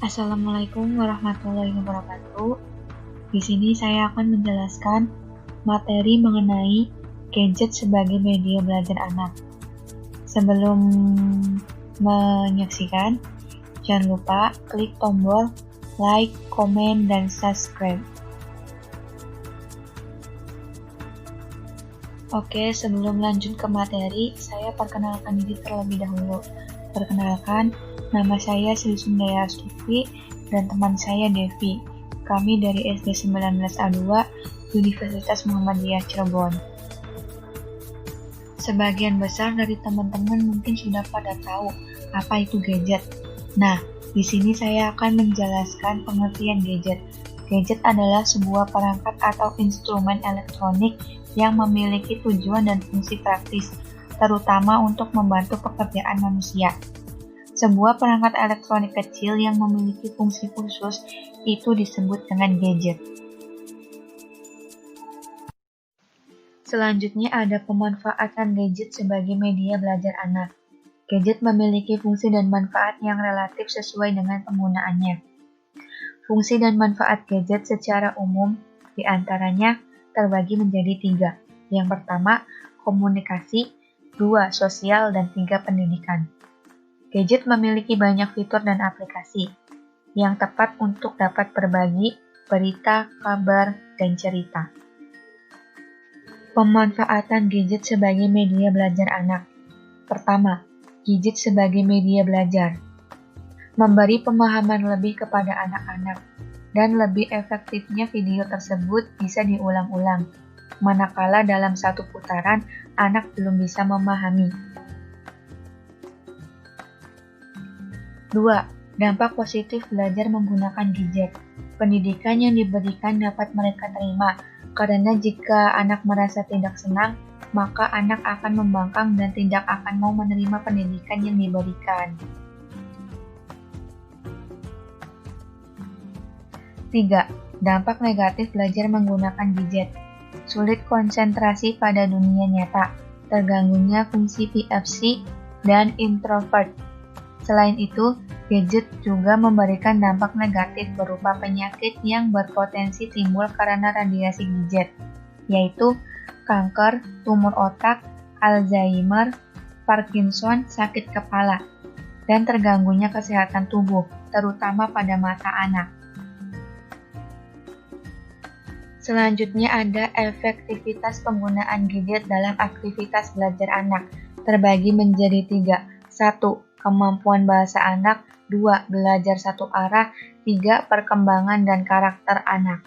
Assalamualaikum warahmatullahi wabarakatuh. Di sini saya akan menjelaskan materi mengenai gadget sebagai media belajar anak. Sebelum menyaksikan, jangan lupa klik tombol like, komen, dan subscribe. Oke, sebelum lanjut ke materi, saya perkenalkan diri terlebih dahulu. Perkenalkan, nama saya Sri Sundaya Astuti dan teman saya Devi. Kami dari SD 19A2 Universitas Muhammadiyah Cirebon. Sebagian besar dari teman-teman mungkin sudah pada tahu apa itu gadget. Nah, di sini saya akan menjelaskan pengertian gadget. Gadget adalah sebuah perangkat atau instrumen elektronik yang memiliki tujuan dan fungsi praktis, terutama untuk membantu pekerjaan manusia. Sebuah perangkat elektronik kecil yang memiliki fungsi khusus itu disebut dengan gadget. Selanjutnya ada pemanfaatan gadget sebagai media belajar anak. Gadget memiliki fungsi dan manfaat yang relatif sesuai dengan penggunaannya. Fungsi dan manfaat gadget secara umum diantaranya terbagi menjadi 3. Yang pertama, komunikasi, 2. Sosial, dan 3. Pendidikan. Gadget memiliki banyak fitur dan aplikasi yang tepat untuk dapat berbagi berita, kabar, dan cerita. Pemanfaatan gadget sebagai media belajar anak. Pertama, gadget sebagai media belajar. Memberi pemahaman lebih kepada anak-anak, dan lebih efektifnya video tersebut bisa diulang-ulang, manakala dalam satu putaran anak belum bisa memahami. 2. Dampak positif belajar menggunakan gadget. Pendidikan yang diberikan dapat mereka terima, karena jika anak merasa tidak senang, maka anak akan membangkang dan tidak akan mau menerima pendidikan yang diberikan. 3. Dampak negatif belajar menggunakan gadget. Sulit konsentrasi pada dunia nyata, terganggunya fungsi PFC, dan introvert. Selain itu, gadget juga memberikan dampak negatif berupa penyakit yang berpotensi timbul karena radiasi gadget, yaitu kanker, tumor otak, Alzheimer, Parkinson, sakit kepala, dan terganggunya kesehatan tubuh, terutama pada mata anak. Selanjutnya ada efektivitas penggunaan gadget dalam aktivitas belajar anak, terbagi menjadi 3. 1. Kemampuan bahasa anak, 2. Belajar satu arah, 3. Perkembangan dan karakter anak.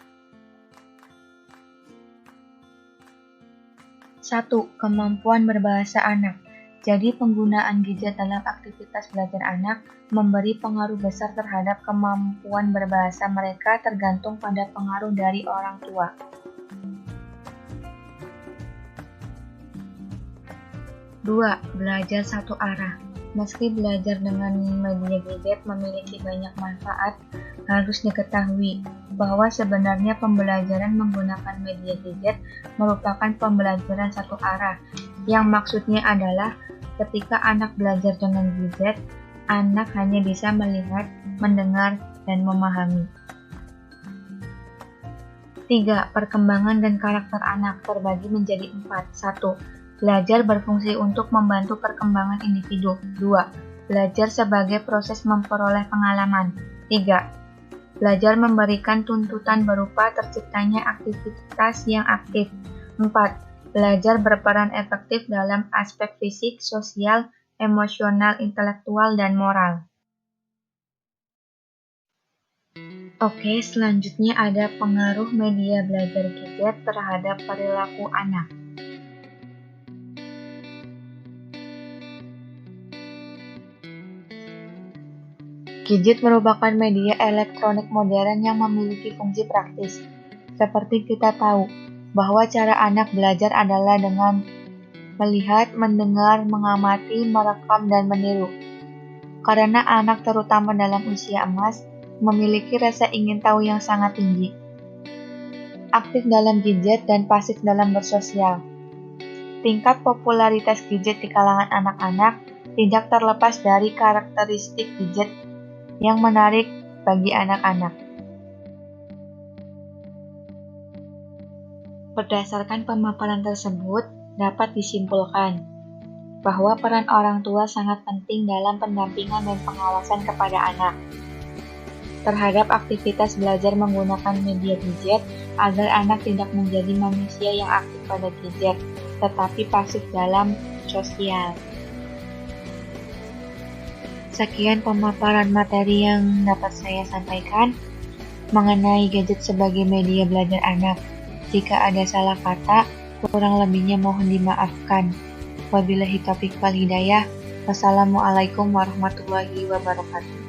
1. Kemampuan berbahasa anak. Jadi penggunaan gadget dalam aktivitas belajar anak memberi pengaruh besar terhadap kemampuan berbahasa mereka tergantung pada pengaruh dari orang tua. 2. Belajar satu arah. Meski belajar dengan media gadget memiliki banyak manfaat, harus diketahui bahwa sebenarnya pembelajaran menggunakan media gadget merupakan pembelajaran satu arah, yang maksudnya adalah ketika anak belajar dengan gadget, anak hanya bisa melihat, mendengar, dan memahami. 3. Perkembangan dan karakter anak terbagi menjadi 4. 1. Belajar berfungsi untuk membantu perkembangan individu. 2. Belajar sebagai proses memperoleh pengalaman. 3. Belajar memberikan tuntutan berupa terciptanya aktivitas yang aktif. 4. Belajar berperan efektif dalam aspek fisik, sosial, emosional, intelektual, dan moral. Oke, selanjutnya ada pengaruh media belajar gadget terhadap perilaku anak. Gadget merupakan media elektronik modern yang memiliki fungsi praktis. Seperti kita tahu, bahwa cara anak belajar adalah dengan melihat, mendengar, mengamati, merekam, dan meniru. Karena anak terutama dalam usia emas, memiliki rasa ingin tahu yang sangat tinggi. Aktif dalam gadget dan pasif dalam bersosial. Tingkat popularitas gadget di kalangan anak-anak tidak terlepas dari karakteristik gadget yang menarik bagi anak-anak. Berdasarkan pemaparan tersebut, dapat disimpulkan bahwa peran orang tua sangat penting dalam pendampingan dan pengawasan kepada anak terhadap aktivitas belajar menggunakan media gadget agar anak tidak menjadi manusia yang aktif pada gadget, tetapi pasif dalam sosial. Sekian pemaparan materi yang dapat saya sampaikan mengenai gadget sebagai media belajar anak. Jika ada salah kata, kurang lebihnya mohon dimaafkan. Wabillahi taufiq wal hidayah. Wassalamualaikum warahmatullahi wabarakatuh.